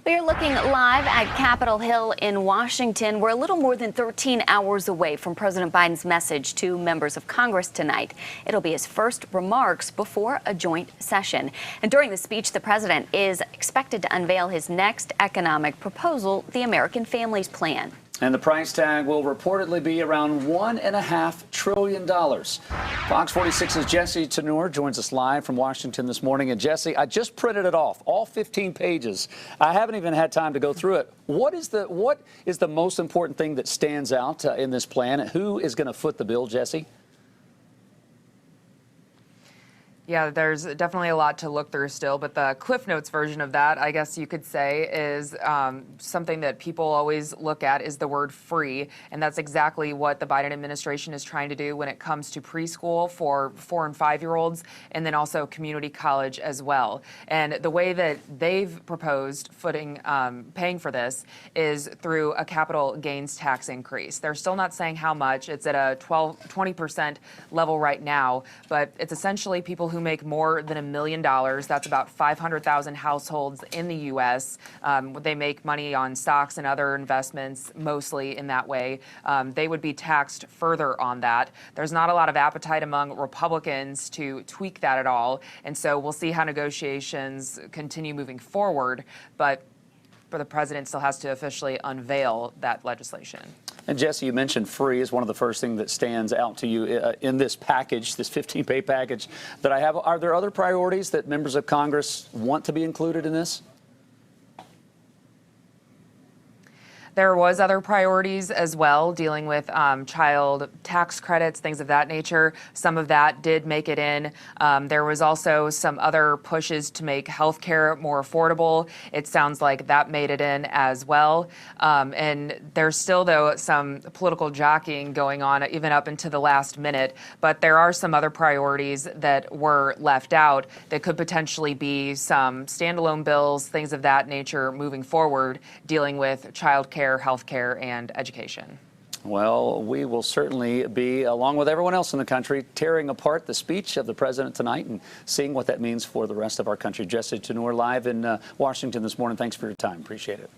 We are looking live at Capitol Hill in Washington. We're a little more than 13 hours away from President Biden's message to members of Congress tonight. It'll be his first remarks before a joint session. And during the speech, the president is expected to unveil his next economic proposal, the American Families Plan. And the price tag will reportedly be around $1.5 trillion. Fox 46's Jesse Tenor joins us live from Washington this morning. And Jesse, I just printed it off, all 15 pages. I haven't even had time to go through it. What is the most important thing that stands out in this plan? Who is going to foot the bill, Jesse? Yeah, there's definitely a lot to look through still, but the Cliff Notes version of that, I guess you could say, is something that people always look at is the word free, and that's exactly what the Biden administration is trying to do when it comes to preschool for 4- and 5-year-olds, and then also community college as well. And the way that they've proposed paying for this is through a capital gains tax increase. They're still not saying how much. It's at a 20% level right now, but it's essentially people who make more than $1 million. That's about 500,000 households in the U.S. They make money on stocks and other investments, mostly in that way. They would be taxed further on that. There's not a lot of appetite among Republicans to tweak that at all, and so we'll see how negotiations continue moving forward. But the president still has to officially unveil that legislation. And Jesse, you mentioned free is one of the first things that stands out to you in this package, this 15-page package that I have. Are there other priorities that members of Congress want to be included in this? There was other priorities as well, dealing with child tax credits, things of that nature. Some of that did make it in. There was also some other pushes to make health care more affordable. It sounds like that made it in as well. And there's still, though, some political jockeying going on, even up into the last minute. But there are some other priorities that were left out that could potentially be some standalone bills, things of that nature moving forward, dealing with child care, health care, and education. Well, we will certainly be, along with everyone else in the country, tearing apart the speech of the president tonight and seeing what that means for the rest of our country. Jesse Tenor live in Washington this morning. Thanks for your time. Appreciate it.